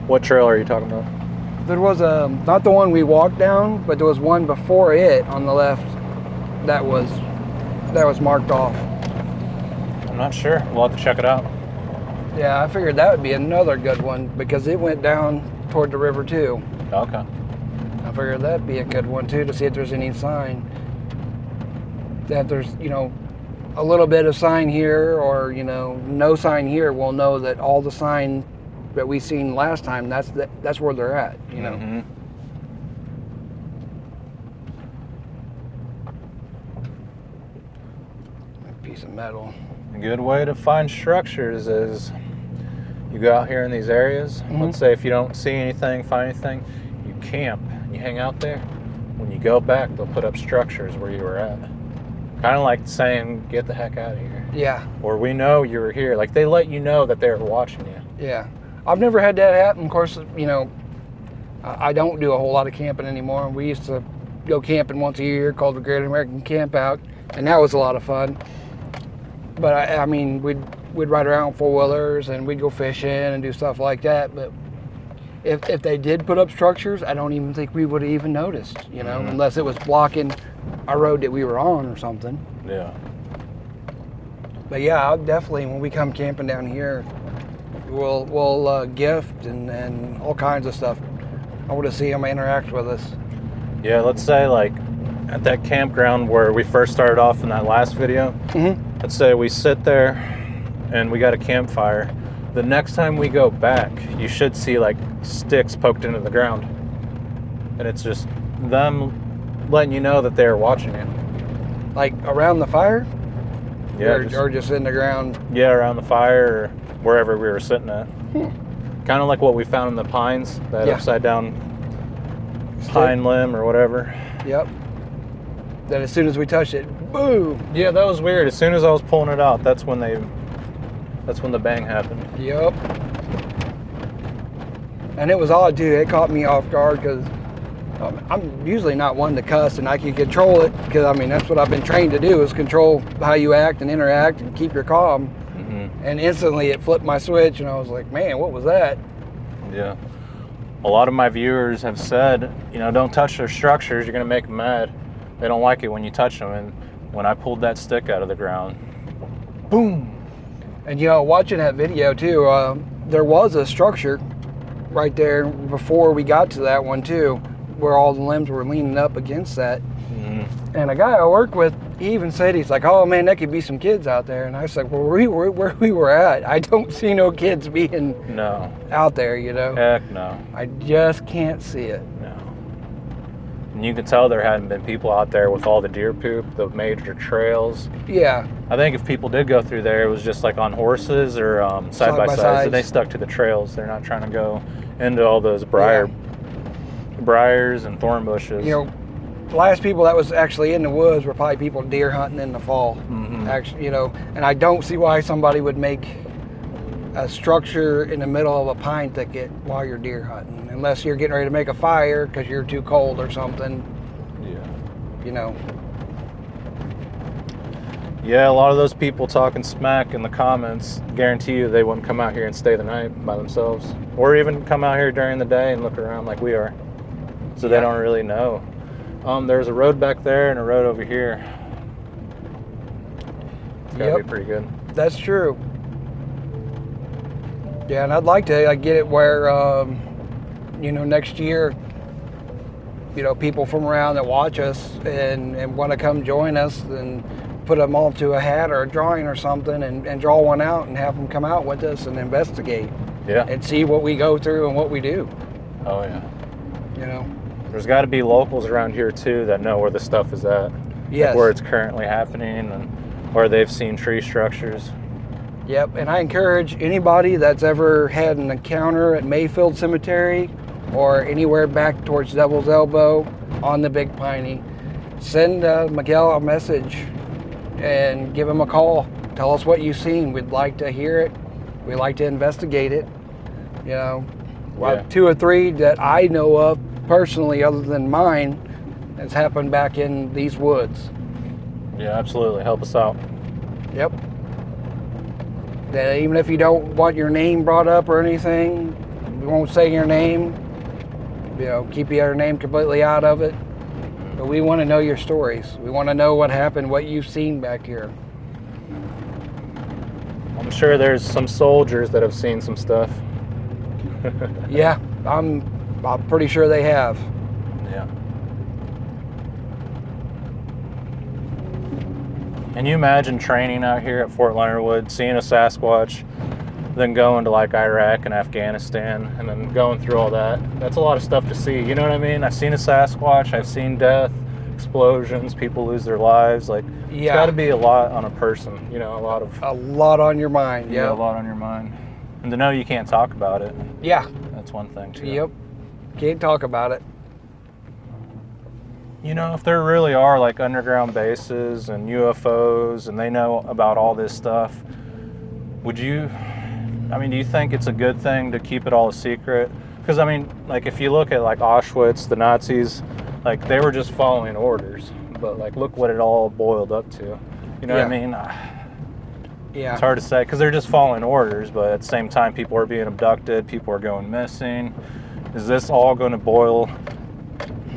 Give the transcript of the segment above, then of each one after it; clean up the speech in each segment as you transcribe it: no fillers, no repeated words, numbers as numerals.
What trail are you talking about? There was not the one we walked down, but there was one before it on the left that was marked off. I'm not sure. We'll have to check it out. Yeah, I figured that would be another good one because it went down toward the river too. Okay. I figured that'd be a good one too to see if there's any sign. That there's, a little bit of sign here or, no sign here, we'll know that all the sign that we seen last time, that's where they're at, Mm-hmm. A piece of metal. A good way to find structures is you go out here in these areas. Mm-hmm. Let's say if you don't see anything, find anything, you camp, you hang out there. When you go back, they'll put up structures where you were at. Kind of like saying, get the heck out of here. Yeah. Or we know you were here. Like they let you know that they're watching you. Yeah. I've never had that happen. Of course, I don't do a whole lot of camping anymore. We used to go camping once a year called the Great American Camp Out, and that was a lot of fun. But I mean, we'd ride around four-wheelers and we'd go fishing and do stuff like that. But if they did put up structures, I don't even think we would have even noticed, Mm-hmm. unless it was blocking a road that we were on or something. Yeah. But yeah, I'll definitely, when we come camping down here, we'll gift and all kinds of stuff. I want to see them interact with us. Yeah, let's say like at that campground where we first started off in that last video, Mm-hmm. let's say we sit there and we got a campfire. The next time we go back, you should see like sticks poked into the ground. And it's just them letting you know that they're watching you. Like around the fire? Yeah. Or just in the ground? Yeah, around the fire or wherever we were sitting at. Kind of like what we found in the pines, that upside down pine limb or whatever. Yep. That as soon as we touched it, boom! Yeah, that was weird. As soon as I was pulling it out, that's when the bang happened. Yep. And it was odd too. It caught me off guard because I'm usually not one to cuss, and I can control it because that's what I've been trained to do, is control how you act and interact and keep your calm. Mm-hmm. And instantly it flipped my switch, and I was like, man, what was that? Yeah. A lot of my viewers have said, don't touch their structures. You're gonna make them mad. They don't like it when you touch them. And when I pulled that stick out of the ground, boom. And watching that video too, there was a structure right there before we got to that one too, where all the limbs were leaning up against that. Mm-hmm. And a guy I work with, he even said, he's like, oh man, that could be some kids out there. And I was like, well, where we were at, I don't see no kids being out there, Heck no. I just can't see it. No. And you can tell there hadn't been people out there with all the deer poop, the major trails. Yeah. I think if people did go through there, it was just like on horses or side by sides, and they stuck to the trails. They're not trying to go into all those briars and thorn bushes. The last people that was actually in the woods were probably people deer hunting in the fall. Mm-hmm. Actually, and I don't see why somebody would make a structure in the middle of a pine thicket while you're deer hunting, unless you're getting ready to make a fire because you're too cold or something. Yeah. Yeah, a lot of those people talking smack in the comments, guarantee you they wouldn't come out here and stay the night by themselves, or even come out here during the day and look around like we are. So they don't really know. There's a road back there and a road over here. It's gotta be pretty good. That's true. Yeah, and I'd like to get it where, next year, people from around that watch us and want to come join us and put them all to a hat or a drawing or something and draw one out and have them come out with us and investigate. Yeah. And see what we go through and what we do. Oh, yeah. There's got to be locals around here, too, that know where the stuff is at. Yes. Like where it's currently happening and where they've seen tree structures. Yep, and I encourage anybody that's ever had an encounter at Mayfield Cemetery or anywhere back towards Devil's Elbow on the Big Piney, send Miguel a message and give him a call. Tell us what you've seen. We'd like to hear it. We'd like to investigate it. Two or three that I know of personally, other than mine, has happened back in these woods. Yeah, absolutely. Help us out. Yep. That even if you don't want your name brought up or anything, we won't say your name. You know, keep your name completely out of it. But we want to know your stories. We want to know what happened, what you've seen back here. I'm sure there's some soldiers that have seen some stuff. Yeah, I'm pretty sure they have. Yeah. Can you imagine training out here at Fort Leonard Wood, seeing a Sasquatch, then going to like Iraq and Afghanistan, and then going through all that? That's a lot of stuff to see. You know what I mean? I've seen a Sasquatch. I've seen death, explosions, people lose their lives. Like, it's got to be a lot on a person. You know, a lot on your mind. Yeah, a lot on your mind. And to know you can't talk about it. Yeah. That's one thing too. Yep. Can't talk about it. You know, if there really are like underground bases and UFOs and they know about all this stuff, do you think it's a good thing to keep it all a secret? Because, I mean, like if you look at like Auschwitz, the Nazis, like they were just following orders. But like, look what it all boiled up to. You know what I mean? Yeah. It's hard to say because they're just following orders, but at the same time, people are being abducted, people are going missing. Is this all going to boil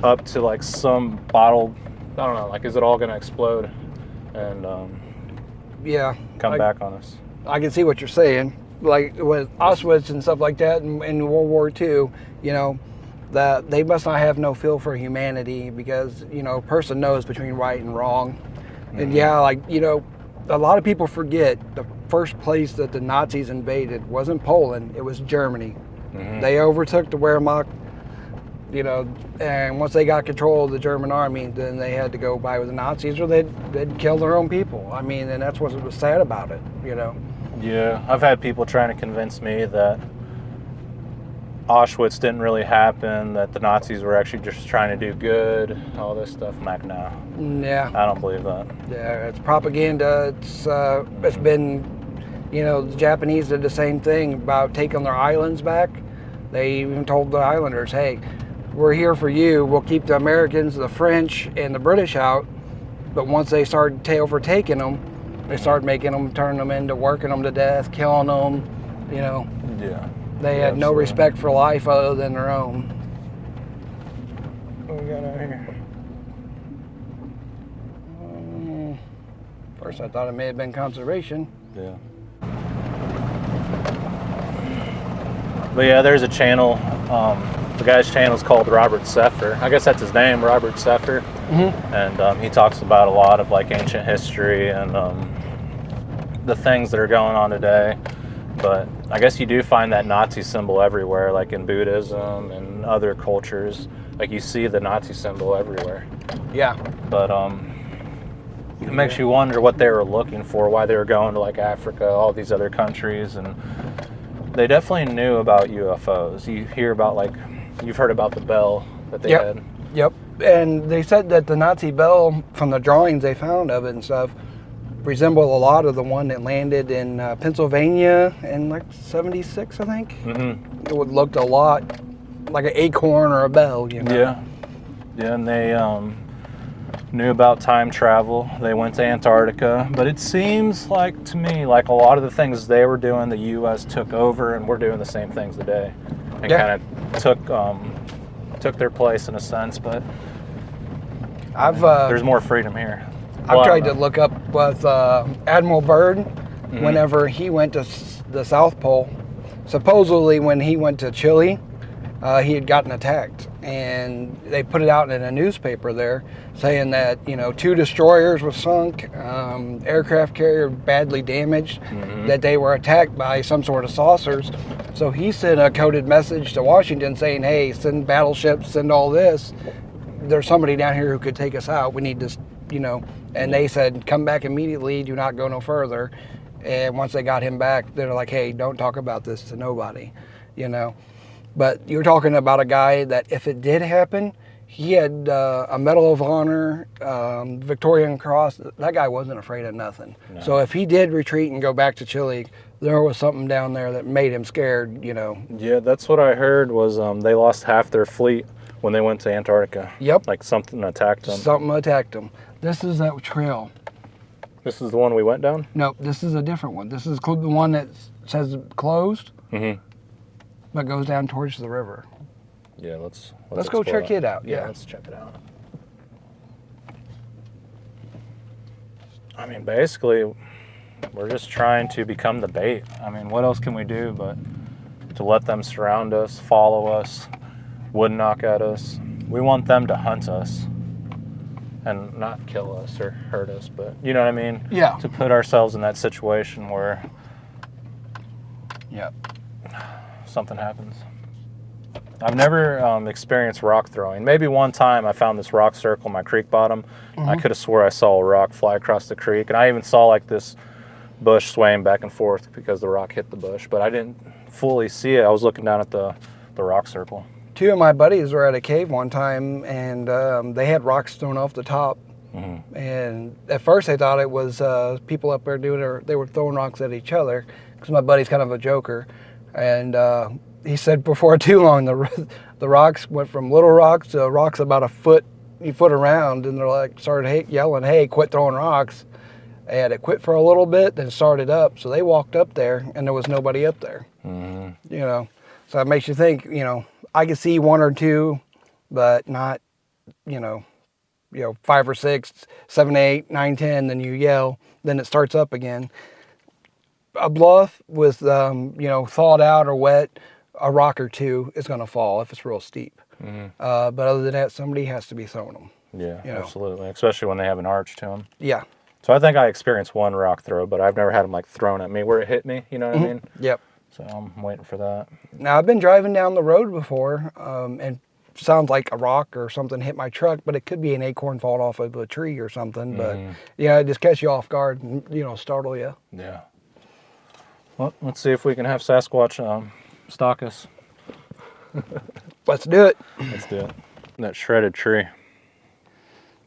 up to like some bottle? I don't know. Like, is it all going to explode and come back on us? I can see what you're saying. Like with Auschwitz and stuff like that, in World War II, you know, that they must not have no feel for humanity because, you know, a person knows between right and wrong. Mm-hmm. And yeah, like, you know, a lot of people forget the first place that the Nazis invaded wasn't Poland, it was Germany. Mm-hmm. They overtook the Wehrmacht, you know, and once they got control of the German army, then they had to go by with the Nazis or they'd kill their own people. I mean, and that's what was sad about it, you know. Yeah, I've had people trying to convince me that Auschwitz didn't really happen, that the Nazis were actually just trying to do good, all this stuff. I'm like, no. Yeah. I don't believe that. Yeah, it's propaganda. It's been, you know, the Japanese did the same thing about taking their islands back. They even told the islanders, hey, we're here for you. We'll keep the Americans, the French, and the British out. But once they started overtaking them, they started making them, turning them into working them to death, killing them, you know. Yeah. They had no respect for life other than their own. What we got out here? First I thought it may have been conservation. Yeah. But yeah, there's a channel. The guy's channel is called Robert Seffer. I guess that's his name, Robert Seffer. Mm-hmm. And he talks about a lot of like ancient history and the things that are going on today. But I guess you do find that Nazi symbol everywhere, like in Buddhism and other cultures. Like you see the Nazi symbol everywhere. Yeah. But it makes you wonder what they were looking for, why they were going to like Africa, all these other countries, and they definitely knew about UFOs. You hear about like, you've heard about the bell that they had. Yep. And they said that the Nazi bell, from the drawings they found of it and stuff, resembled a lot of the one that landed in Pennsylvania in like 76, I think. Mm-hmm. It looked a lot like an acorn or a bell, you know. Yeah. Yeah, and they knew about time travel. They went to Antarctica, but it seems like to me like a lot of the things they were doing, the U.S. took over, and we're doing the same things today, and kind of took their place in a sense. But there's more freedom here. I've tried to look up with Admiral Byrd, mm-hmm. whenever he went to the South Pole. Supposedly, when he went to Chile, he had gotten attacked, and they put it out in a newspaper there, saying that 2 destroyers were sunk, aircraft carrier badly damaged, mm-hmm. that they were attacked by some sort of saucers. So he sent a coded message to Washington saying, "Hey, send battleships, send all this. There's somebody down here who could take us out. We need to." And they said, come back immediately, do not go no further. And once they got him back, they're like, hey, don't talk about this to nobody, But you're talking about a guy that if it did happen, he had a Medal of Honor, Victorian Cross. That guy wasn't afraid of nothing. No. So if he did retreat and go back to Chile, there was something down there that made him scared, Yeah, that's what I heard was they lost half their fleet when they went to Antarctica. Yep. Like something attacked them. Something attacked them. This is that trail. This is the one we went down? No, this is a different one. This is the one that says closed. Mm-hmm. but goes down towards the river. Yeah, let's go explore check that. it out. Yeah. Let's check it out. I mean, basically, we're just trying to become the bait. I mean, what else can we do but to let them surround us, follow us, wood knock at us? We want them to hunt us and not kill us or hurt us, but you know what I mean? Yeah. To put ourselves in that situation where something happens. I've never experienced rock throwing. Maybe one time I found this rock circle in my creek bottom. I could have swore I saw a rock fly across the creek, and I even saw like this bush swaying back and forth because the rock hit the bush, but I didn't fully see it. I was looking down at the rock circle. 2 of my buddies were at a cave one time, and they had rocks thrown off the top. And at first they thought it was people up there they were throwing rocks at each other, because my buddy's kind of a joker. And he said before too long, the rocks went from little rocks to rocks about a foot around, and they're like started yelling, "Hey, quit throwing rocks!" And it quit for a little bit, then started up. So they walked up there, and there was nobody up there. You know, so it makes you think. You know, I could see 1 or 2, but not, 5 or 6, 7, 8, 9, 10. Then you yell, then it starts up again. A bluff with, thawed out or wet, a rock or 2 is going to fall if it's real steep. But other than that, somebody has to be throwing them. Yeah, absolutely. Especially when they have an arch to them. Yeah. So I think I experienced 1 rock throw, but I've never had them like thrown at me where it hit me. You know what I mean? Yep. So I'm waiting for that. Now, I've been driving down the road before, and sounds like a rock or something hit my truck, but it could be an acorn falling off of a tree or something. But it just catch you off guard and startle you. Yeah. Well, let's see if we can have Sasquatch stalk us. Let's do it. Let's do it. That shredded tree.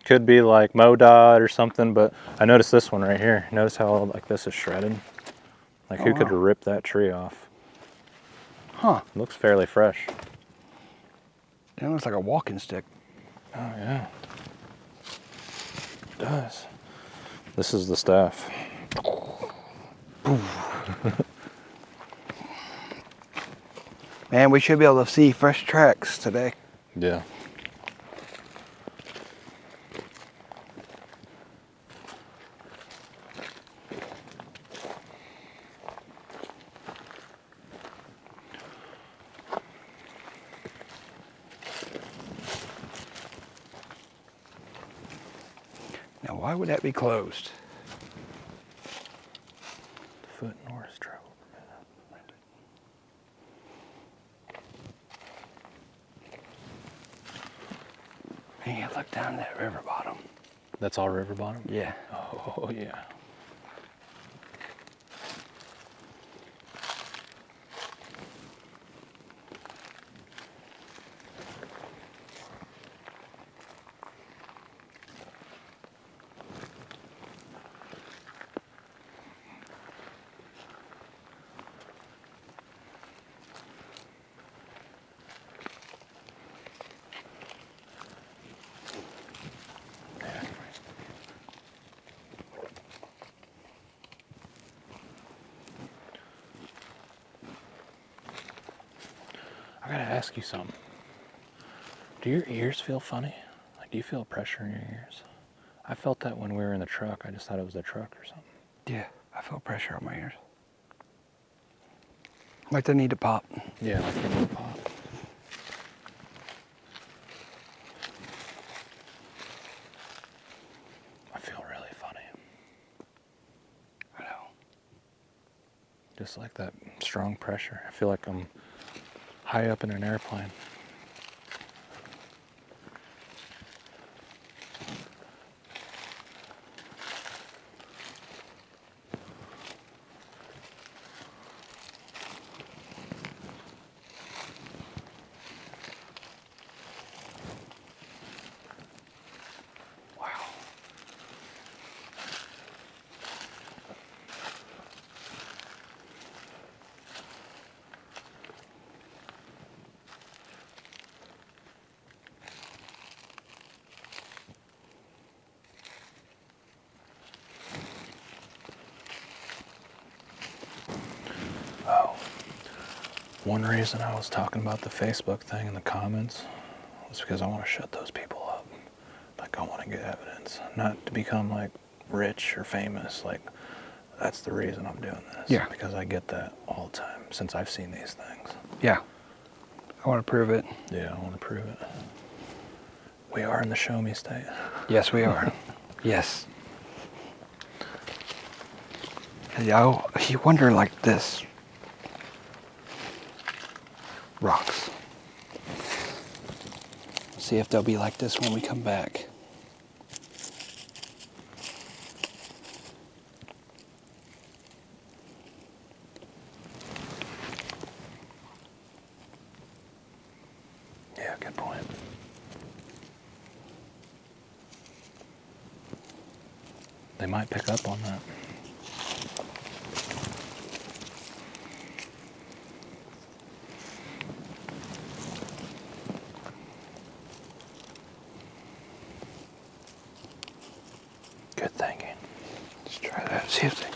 Could be like MoDOT or something, but I noticed this one right here. Notice how like this is shredded? Like who could rip that tree off? Huh. It looks fairly fresh. It looks like a walking stick. Oh yeah. It does. This is the staff. Man, we should be able to see fresh tracks today. Yeah. Now, why would that be closed? Foot north travel. Man, look down that river bottom. That's all river bottom? Yeah. Oh yeah. I gotta ask you something. Do your ears feel funny? Like, do you feel pressure in your ears? I felt that when we were in the truck. I just thought it was the truck or something. Yeah, I feel pressure on my ears. Like they need to pop. Yeah, like they need to pop. I feel really funny. I know. Just like that strong pressure. I feel like I'm high up in an airplane. One reason I was talking about the Facebook thing in the comments was because I want to shut those people up. Like, I want to get evidence, not to become like rich or famous. Like, that's the reason I'm doing this. Yeah. Because I get that all the time since I've seen these things. Yeah. I want to prove it. Yeah, I want to prove it. We are in the show me state. Yes, we are. Yes. Yeah, you wonder like this. Rocks. See if they'll be like this when we come back. Yeah, good point. They might pick up on that. Good thinking. Let's try that. See if they...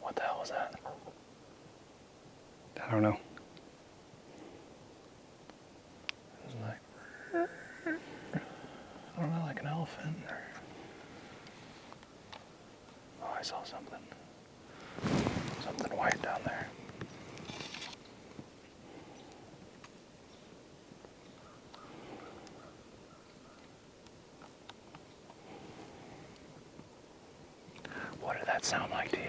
What the hell was that? I don't know. It was like, I don't know, like an elephant or... Oh, I saw something. Something white down there. What did that sound like to you?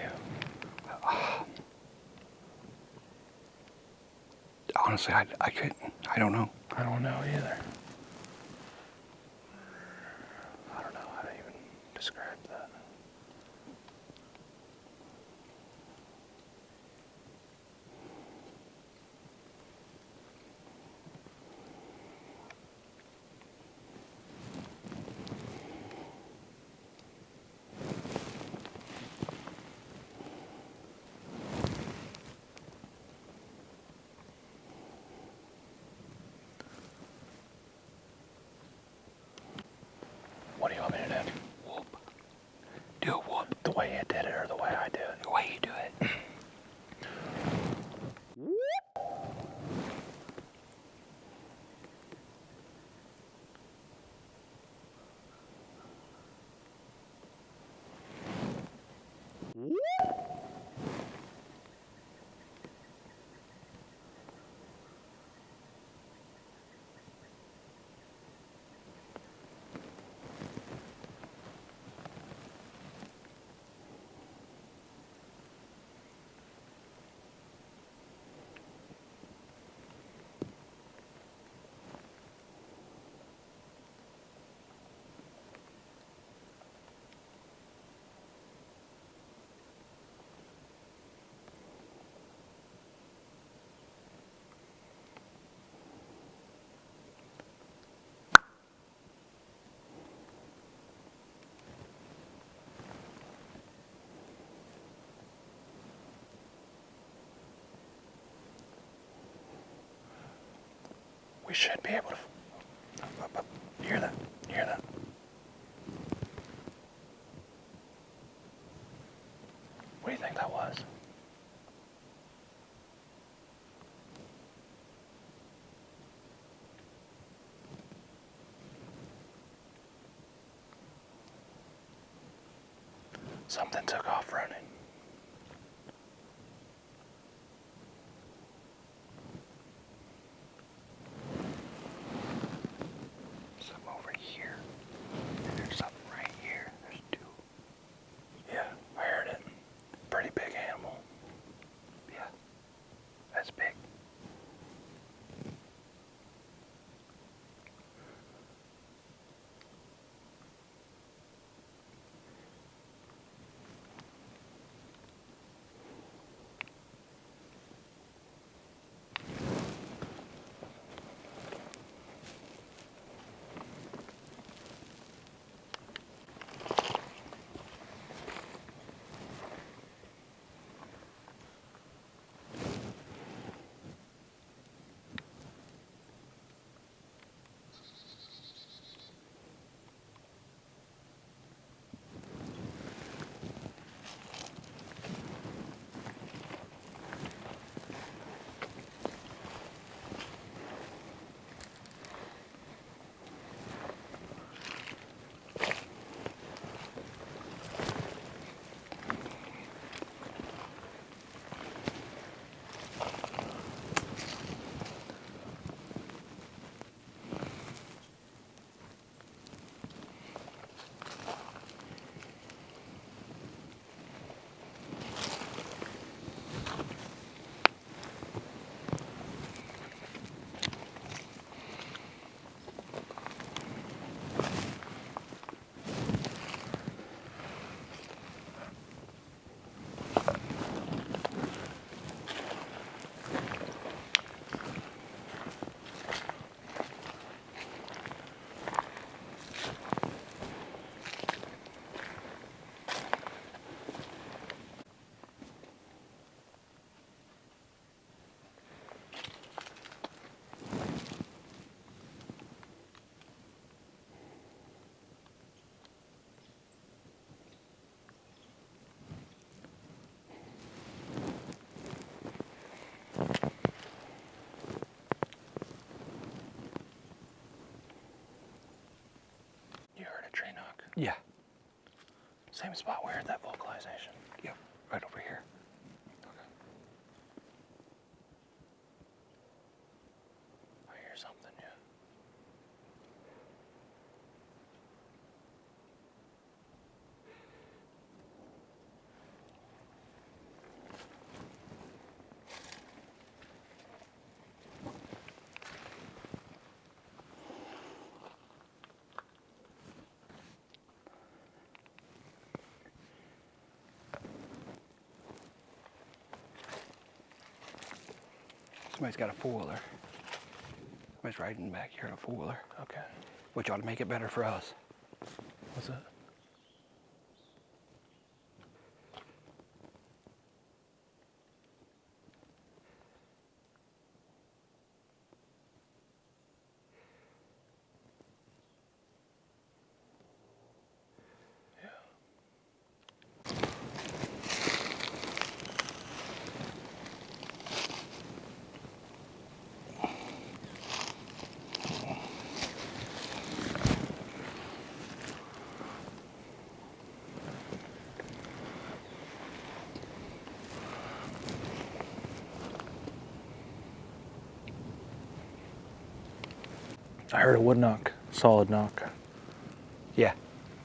Honestly, I couldn't. I don't know. I don't know either. I don't know how to even describe that. What do you want me to do? Whoop. Do a whoop. The way you did it or the way I do it? The way you do it. We should be able to... You hear that? You hear that? What do you think that was? Something took off running. Something over here. And there's something right here. There's two. Yeah, I heard it. Pretty big animal. Yeah. That's big. Yeah. Same spot we heard that vocalization. Yep. Right over here. I hear something, yeah. Somebody's got a four-wheeler. Somebody's riding back here on a four-wheeler, Okay. which ought to make it better for us. What's that? I heard a wood knock, solid knock. Yeah.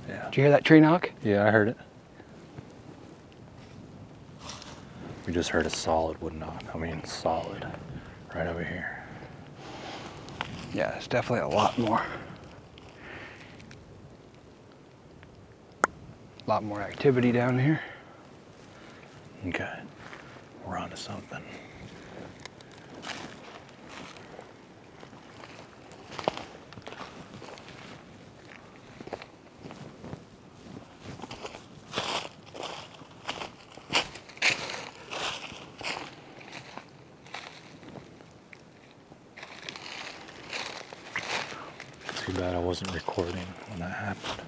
Yeah. Did you hear that tree knock? Yeah, I heard it. We just heard a solid wood knock. I mean, solid. Right over here. Yeah, it's definitely a lot more. A lot more activity down here. Okay. We're onto something. Too bad I wasn't recording when that happened.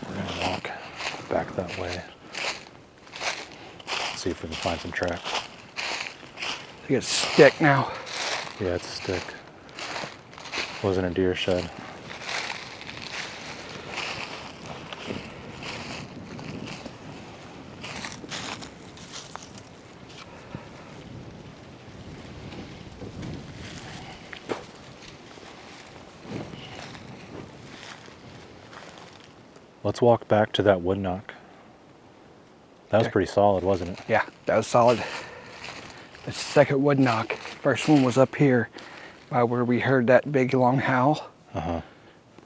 We're gonna walk back that way. See if we can find some tracks. I think it's stick now. Yeah, it's a stick. Wasn't a deer shed. Let's walk back to that wood knock. That was Okay. pretty solid, wasn't it? Yeah, that was solid. The second wood knock. First one was up here by where we heard that big long howl. Uh-huh.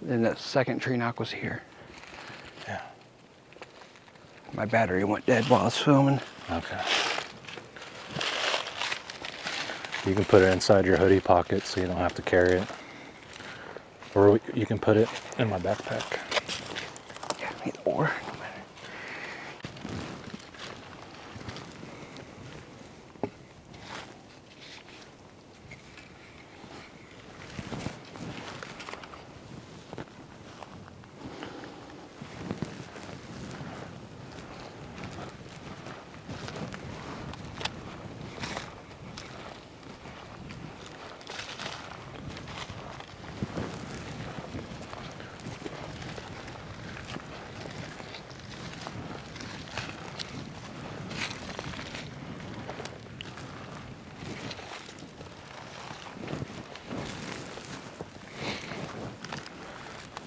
Then the second tree knock was here. Yeah. My battery went dead while I was filming. Okay. You can put it inside your hoodie pocket so you don't have to carry it. Or you can put it in my backpack. Yeah, either or.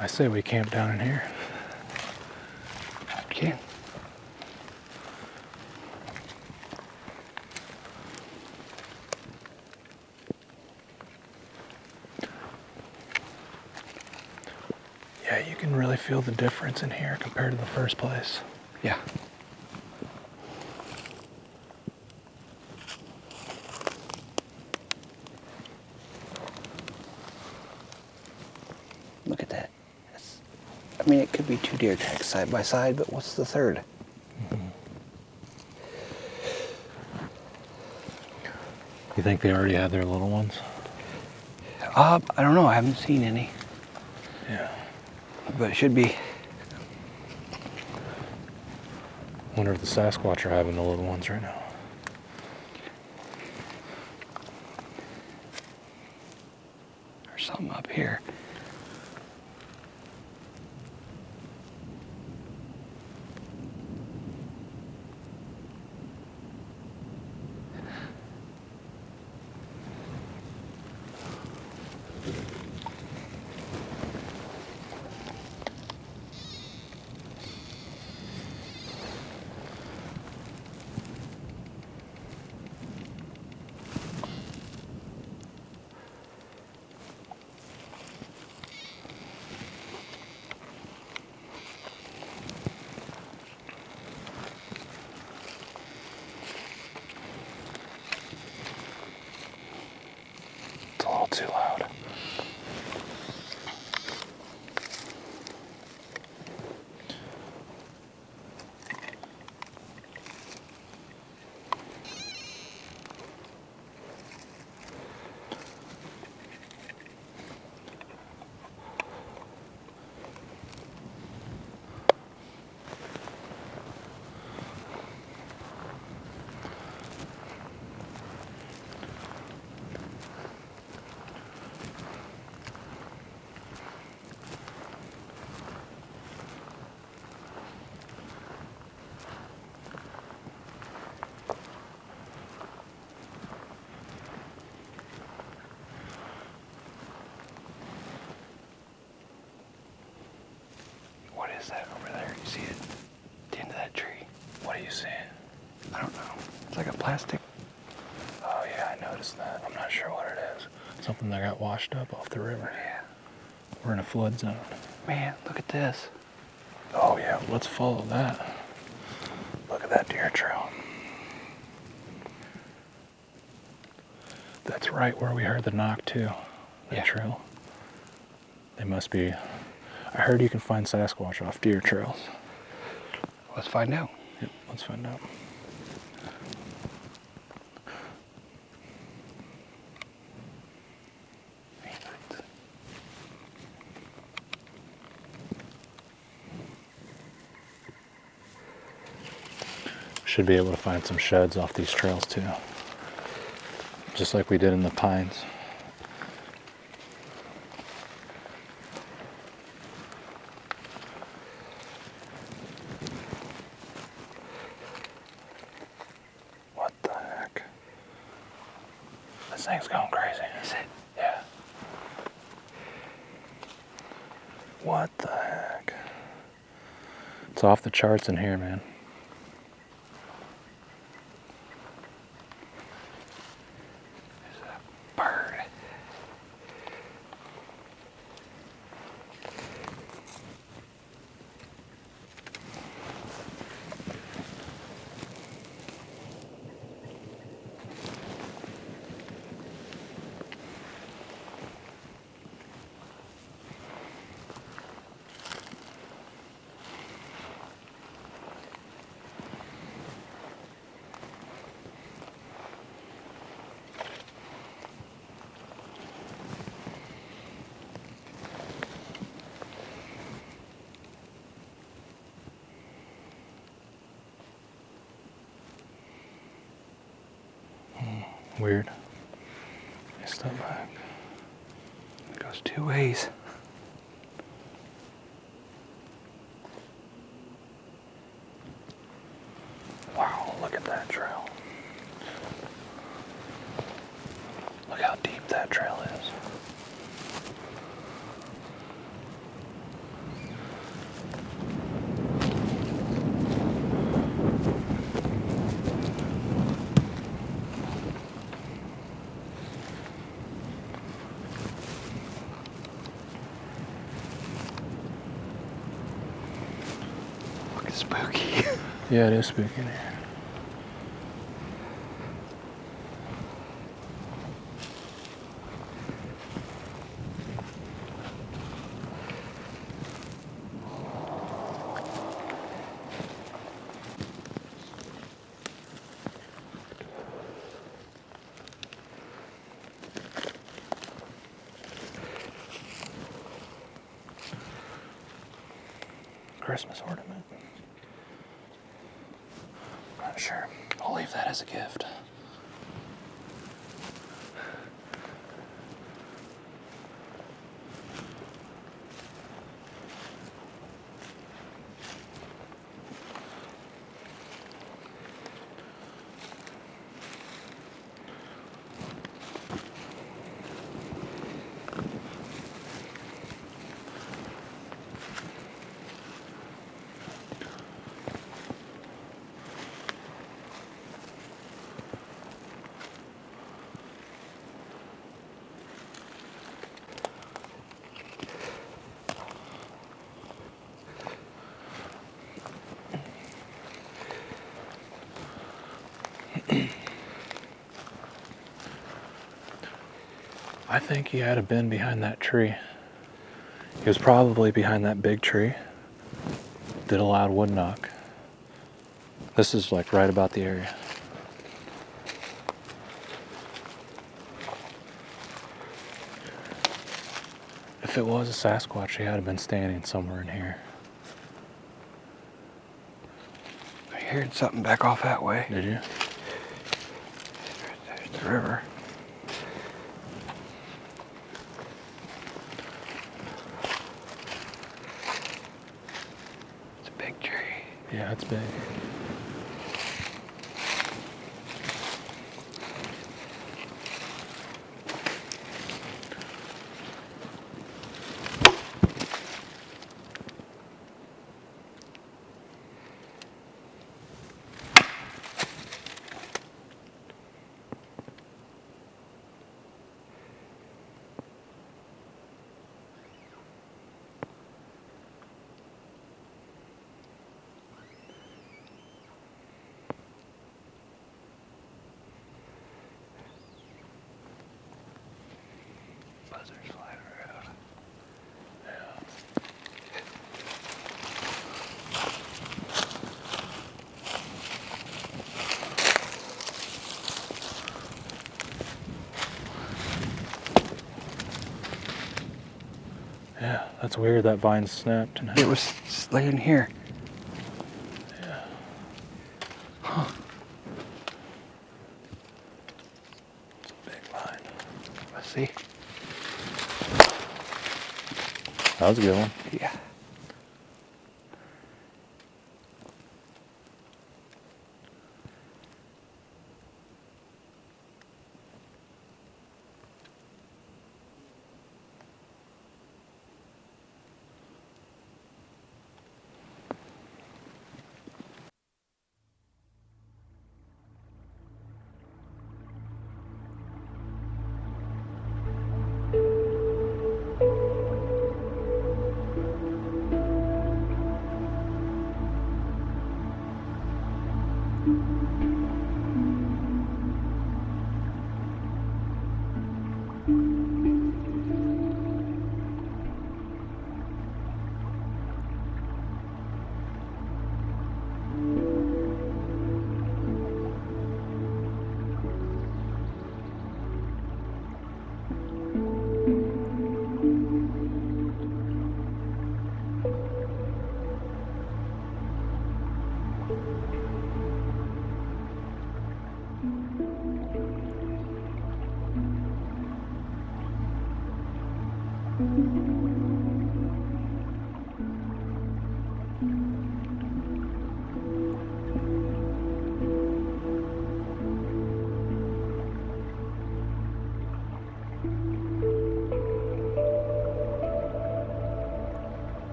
I say we camp down in here. Okay. Yeah, you can really feel the difference in here compared to the first place. Yeah. Look at that. I mean, it could be two deer tracks side by side, but what's the third? Mm-hmm. You think they already had their little ones? I don't know. I haven't seen any, Yeah. but it should be. Wonder if the Sasquatch are having the little ones right now. There's something up here. too loud. What is that over there? You see it? The end of that tree. What are you seeing? I don't know. It's like a plastic. Oh yeah, I noticed that. I'm not sure what it is. Something that got washed up off the river. Yeah. We're in a flood zone. Man, look at this. Oh yeah, let's follow that. Look at that deer trail. That's right where we heard the knock too. That Yeah. trail. They must be. I heard you can find Sasquatch off deer trails. Let's find out. Yep, let's find out. Should be able to find some sheds off these trails too. Just like we did in the pines. What the heck? This thing's going crazy. Is it? Yeah. What the heck? It's off the charts in here, man. Bird. Weird. Step back. It goes two ways. Wow, look at that trail. Look how deep that trail is. Look, it's spooky. Yeah, it is spooky in here. Christmas ornament. Not sure. I'll leave that as a gift. I think he had been behind that tree. He was probably behind that big tree. Did a loud wood knock. This is like right about the area. If it was a Sasquatch, he had been standing somewhere in here. I heard something back off that way. Did you? There's the river. It's a big tree. Yeah, it's big. Buzzards flying around. Yeah, that's weird. That vine snapped. And It was laying here. Yeah. Huh. It's a big vine. Let's see. That was a good one. Yeah.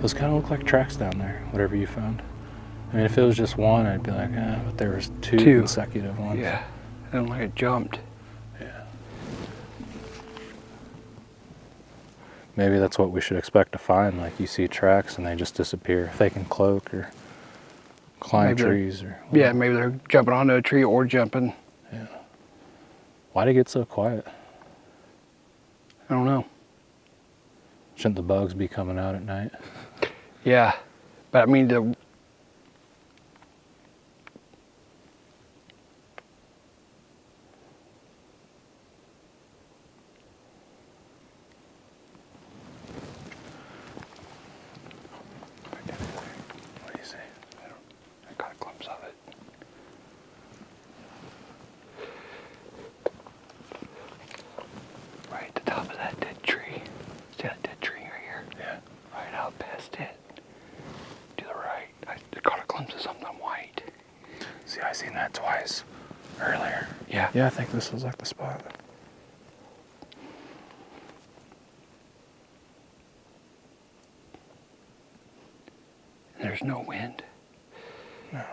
Those kind of look like tracks down there, whatever you found. I mean, if it was just one, I'd be like, but there was two consecutive ones. Yeah, I don't like it jumped. Yeah. Maybe that's what we should expect to find. Like you see tracks and they just disappear. If they can cloak or climb trees or whatever. Yeah, maybe they're jumping onto a tree or jumping. Yeah. Why'd it get so quiet? I don't know. Shouldn't the bugs be coming out at night? Yeah, but I mean the What do you say? I got a glimpse of it. Right at the top of that dead tree. See that dead tree right here? Yeah. Right out past it. To the right. I caught a glimpse of something white. See, I seen that twice earlier. Yeah. Yeah, I think this was like the spot. There's no wind. No.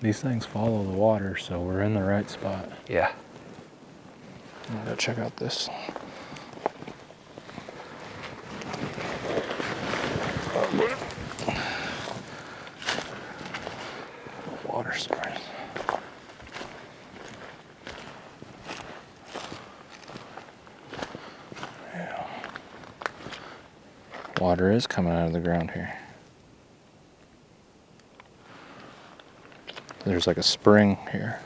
These things follow the water, so we're in the right spot. Yeah. I'm gonna go check out this. Water source. Yeah. Water is coming out of the ground here. There's like a spring here.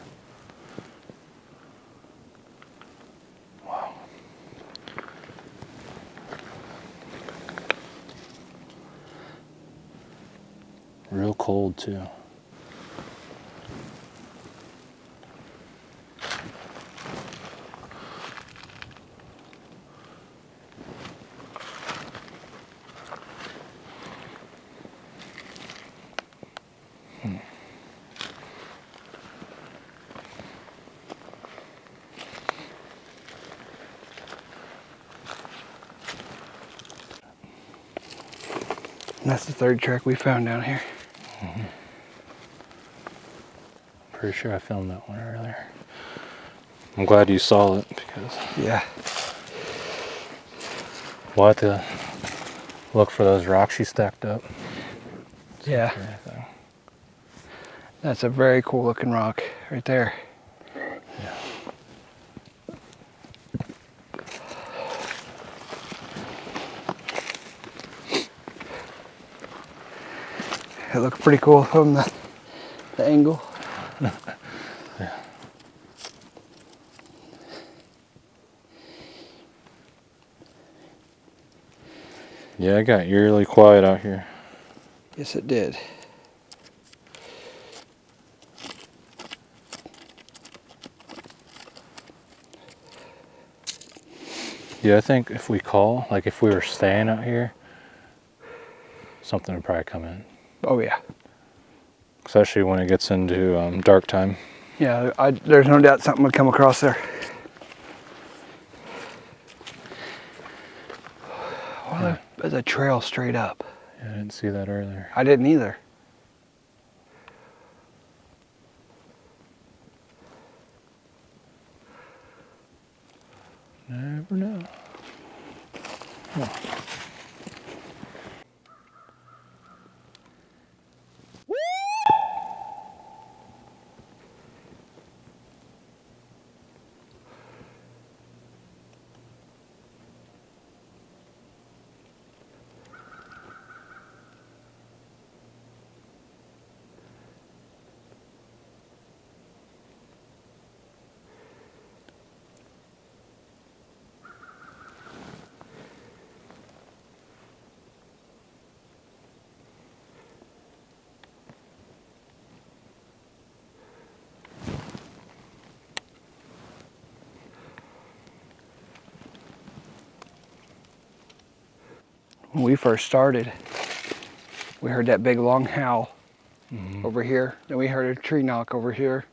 Wow. Real cold too. And that's the third track we found down here. Mm-hmm. Pretty sure I filmed that one earlier. I'm glad you saw it because Yeah. we'll have to look for those rocks you stacked up. Yeah. That's a very cool looking rock right there. Yeah. It looks pretty cool from the angle. Yeah. Yeah, it got eerily quiet out here. Yes, it did. Yeah, I think if we call, like if we were staying out here, something would probably come in. Oh yeah. Especially when it gets into dark time. Yeah, there's no doubt something would come across there. Well, there's a trail straight up. Yeah, I didn't see that earlier. I didn't either. Never know. Huh. When we first started, we heard that big long howl over here. Then we heard a tree knock over here.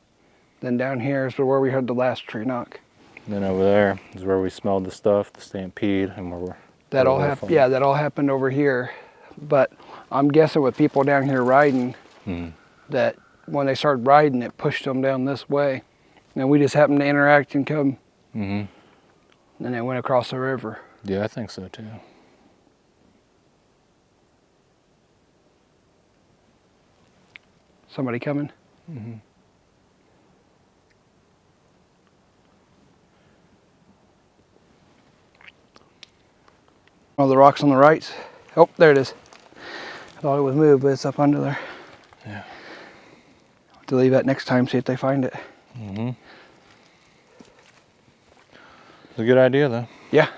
Then down here is where we heard the last tree knock. And then over there is where we smelled the stuff, the stampede, and where we're... That all happened. Yeah, that all happened over here. But I'm guessing with people down here riding, that when they started riding, it pushed them down this way, and we just happened to interact and come. And they went across the river. Yeah, I think so too. Somebody coming? Oh, the rocks on the right. Oh, there it is. I thought it was moved, but it's up under there. Yeah. I'll have to leave that next time, see if they find it. It's a good idea, though. Yeah.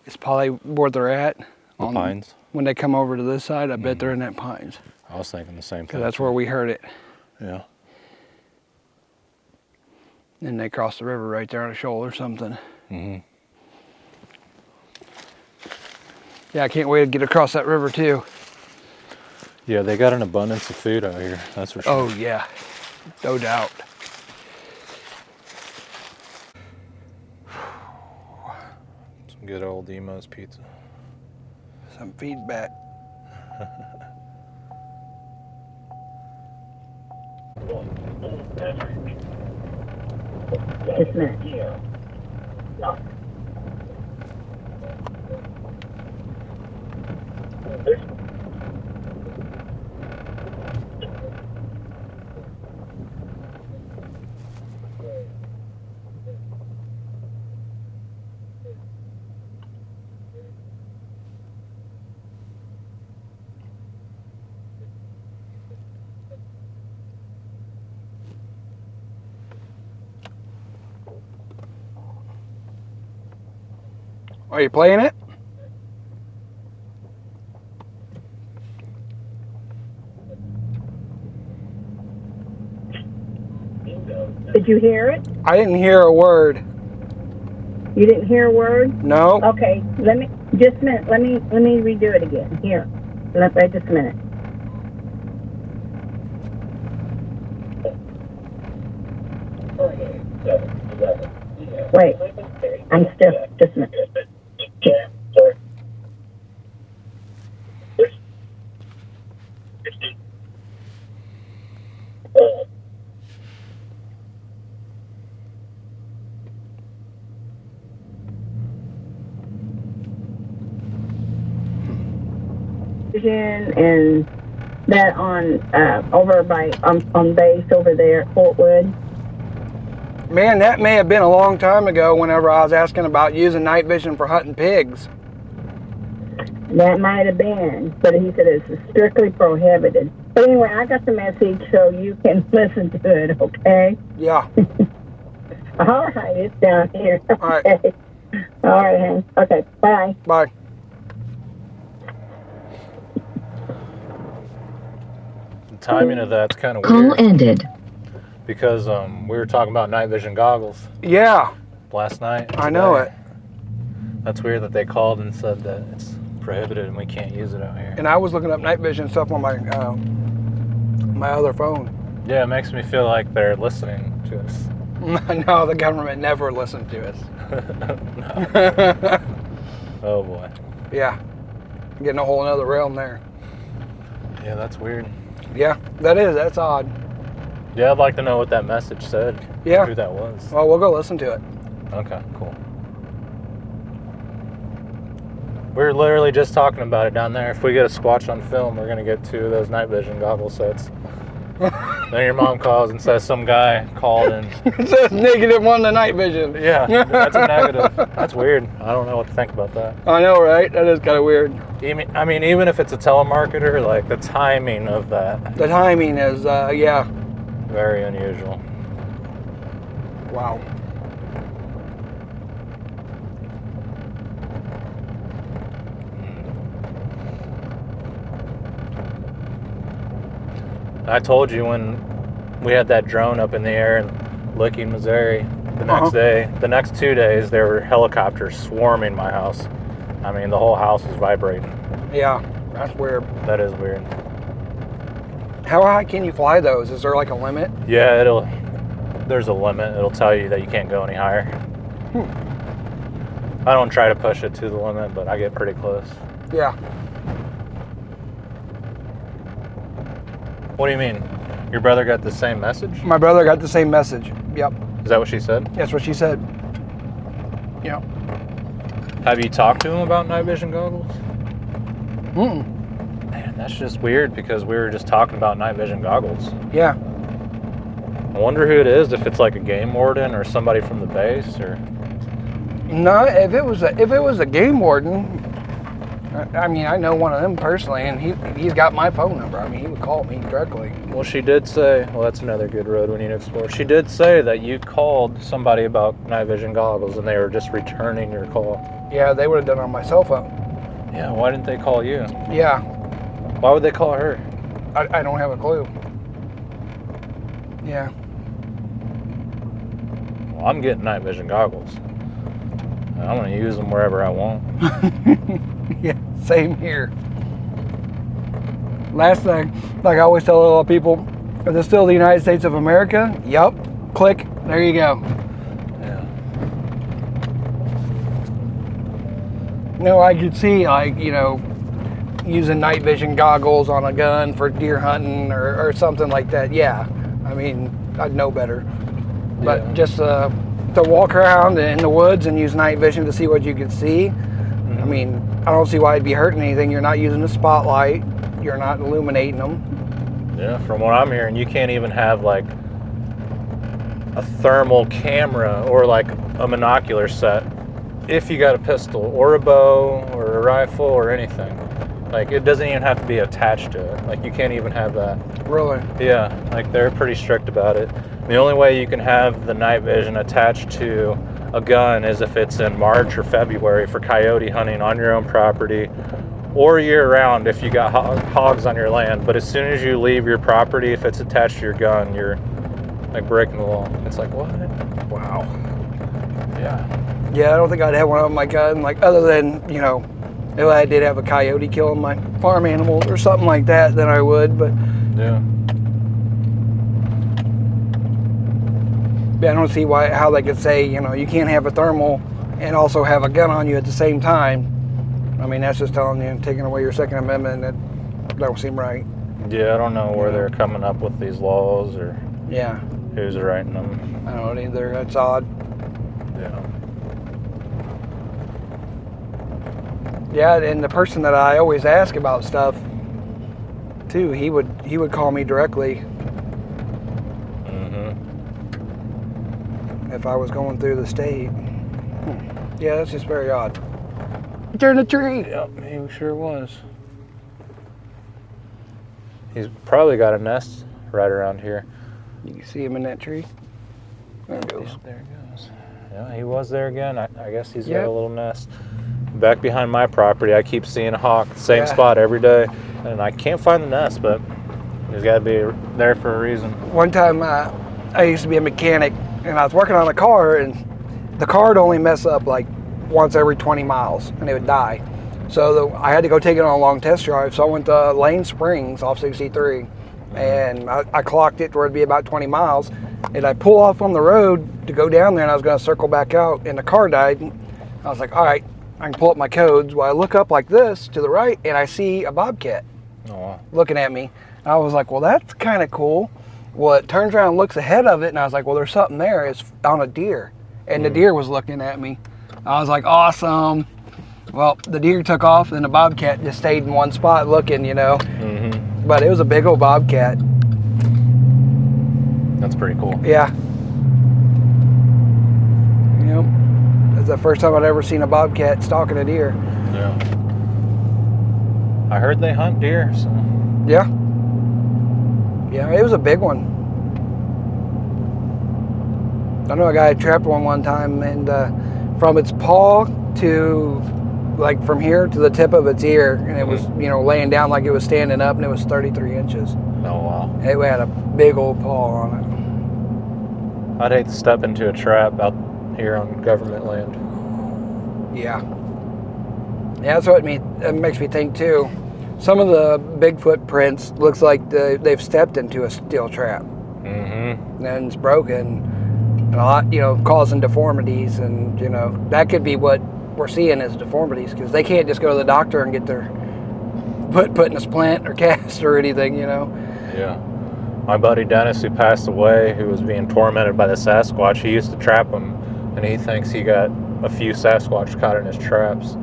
It's probably where they're at. The pines? When they come over to this side, I bet they're in that pines. I was thinking the same thing. Because that's where we heard it. Yeah. And they crossed the river right there on a shoal or something. Yeah, I can't wait to get across that river too. Yeah, they got an abundance of food out here, that's for sure. Oh yeah, no doubt. Some good old Emo's pizza. Some feedback. Just a minute. No. Are you playing it? Did you hear it? I didn't hear a word. You didn't hear a word? No. Okay, let me just a minute. Let me redo it again. Here, wait just a minute. Wait, I'm still just a minute. And that on over by on base over there at Fort Wood. Man, that may have been a long time ago whenever I was asking about using night vision for hunting pigs. That might have been, but he said it's strictly prohibited. But anyway, I got the message so you can listen to it, okay? Yeah. All right, it's down here. All right. Okay. All right, honey. Okay, bye. Bye. The timing of that's kind of Call weird. ended. Because we were talking about night vision goggles Yeah, last night. I know it. That's weird that they called and said that it's prohibited and we can't use it out here. And I was looking up night vision stuff on my my other phone. Yeah, it makes me feel like they're listening to us. No, the government never listened to us. Oh boy. Yeah, getting a whole other realm there. Yeah, that's weird. Yeah, that's odd. Yeah, I'd like to know what that message said. Yeah. Who that was. Well, we'll go listen to it. Okay, cool. We were literally just talking about it down there. If we get a Squatch on film, we're going to get 2 of those night vision goggle sets. Then your mom calls and says some guy called and... It says -1 to night vision. Yeah, that's a negative. That's weird. I don't know what to think about that. I know, right? That is kind of weird. I mean, even if it's a telemarketer, like the timing of that, The timing is, yeah. very unusual. Wow. I told you when we had that drone up in the air in Licking, Missouri. The next day, the next 2 days, there were helicopters swarming my house. I mean, the whole house was vibrating. Yeah, that's weird. That is weird. How high can you fly those? Is there like a limit? Yeah, there's a limit. It'll tell you that you can't go any higher. I don't try to push it to the limit, but I get pretty close. Yeah. What do you mean? Your brother got the same message? My brother got the same message. Yep. Is that what she said? That's what she said. Yep. Have you talked to him about night vision goggles? Mm-mm. Man, that's just weird because we were just talking about night vision goggles. Yeah. I wonder who it is, if it's like a game warden or somebody from the base or... No, if it was a game warden, I mean, I know one of them personally, and he's got my phone number. I mean, he would call me directly. Well, she did say, well, that's another good road we need to explore. She did say that you called somebody about night vision goggles and they were just returning your call. Yeah, they would have done it on my cell phone. Yeah, why didn't they call you? Yeah. Why would they call her? I don't have a clue. Yeah. Well, I'm getting night vision goggles. I'm going to use them wherever I want. Yeah, same here. Last thing, like I always tell a lot of people, is this still the United States of America? Yup. Click. There you go. Yeah. No, I could see, like, you know, using night vision goggles on a gun for deer hunting or something like that. Yeah. I mean, I'd know better. But Yeah. just to walk around in the woods and use night vision to see what you can see, I mean, I don't see why it'd be hurting anything. You're not using a spotlight. You're not illuminating them. Yeah, from what I'm hearing, you can't even have like a thermal camera or like a monocular set if you got a pistol or a bow or a rifle or anything. Like, it doesn't even have to be attached to it. Like, you can't even have that. Really? Yeah, like they're pretty strict about it. The only way you can have the night vision attached to a gun is if it's in March or February for coyote hunting on your own property, or year round if you got hogs on your land. But as soon as you leave your property, if it's attached to your gun, you're like breaking the law. It's like, what? Wow. Yeah. Yeah, I don't think I'd have one on my gun, like, other than, you know, if I did have a coyote killing my farm animals or something like that, then I would, but Yeah. I don't see how they could say, you know, you can't have a thermal and also have a gun on you at the same time. I mean, that's just telling you, taking away your Second Amendment, that don't seem right. Yeah, I don't know where they're coming up with these laws or Yeah. who's writing them. I don't either. That's odd. Yeah. Yeah, and the person that I always ask about stuff too, he would call me directly if I was going through the state. Yeah, that's just very odd. Turn the tree. Yep, he sure was. He's probably got a nest right around here. You can see him in that tree. There it goes. Yep, there he goes. Yeah, he was there again. I guess he's got Yep. a little nest. Back behind my property, I keep seeing a hawk, same Yeah. spot every day, and I can't find the nest, but he's got to be there for a reason. One time, I used to be a mechanic, and I was working on a car, and the car would only mess up like once every 20 miles, and it would die. So I had to go take it on a long test drive, so I went to Lane Springs off 63, and I clocked it where it'd be about 20 miles, and I pull off on the road to go down there, and I was going to circle back out, and the car died. I was like, all right, I can pull up my codes. Well, I look up like this to the right, and I see a bobcat Oh, wow. looking at me. I was like, well, that's kind of cool. Well, it turns around and looks ahead of it, and I was like, well, there's something there. It's on a deer. And the deer was looking at me. I was like, awesome. Well, the deer took off, and the bobcat just stayed in one spot looking, you know. Mm-hmm. But it was a big old bobcat. That's pretty cool. Yeah. Yep. That's the first time I'd ever seen a bobcat stalking a deer. Yeah. I heard they hunt deer, so. Yeah. Yeah, it was a big one. I know a guy had trapped one time, and from its paw to, like, from here to the tip of its ear, and it was, you know, laying down like it was standing up, and it was 33 inches. Oh, wow. It had a big old paw on I'd hate to step into a trap out here on government land. it. Yeah. Yeah, that's what it makes me think too. Some of the Bigfoot prints looks like they've stepped into a steel trap. Mm-hmm. And it's broken. And a lot, causing deformities. And, that could be what we're seeing as deformities. Because they can't just go to the doctor and get their put in a splint or cast or anything, Yeah. My buddy Dennis, who passed away, who was being tormented by the Sasquatch, he used to trap him, and he thinks he got a few Sasquatch caught in his traps.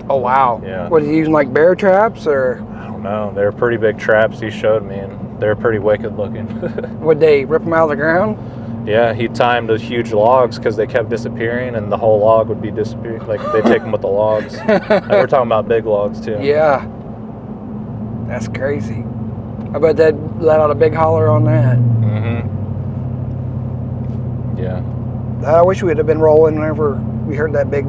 Oh, wow. Yeah. What, is he using like bear traps or? I don't know. They were pretty big traps he showed me, and they were pretty wicked looking. Would they rip them out of the ground? Yeah, he timed the huge logs because they kept disappearing, and the whole log would be disappearing. Like, they take them with the logs. And we're talking about big logs, too. Yeah. That's crazy. I bet they'd let out a big holler on that. Mm-hmm. Yeah. I wish we'd have been rolling whenever we heard that big...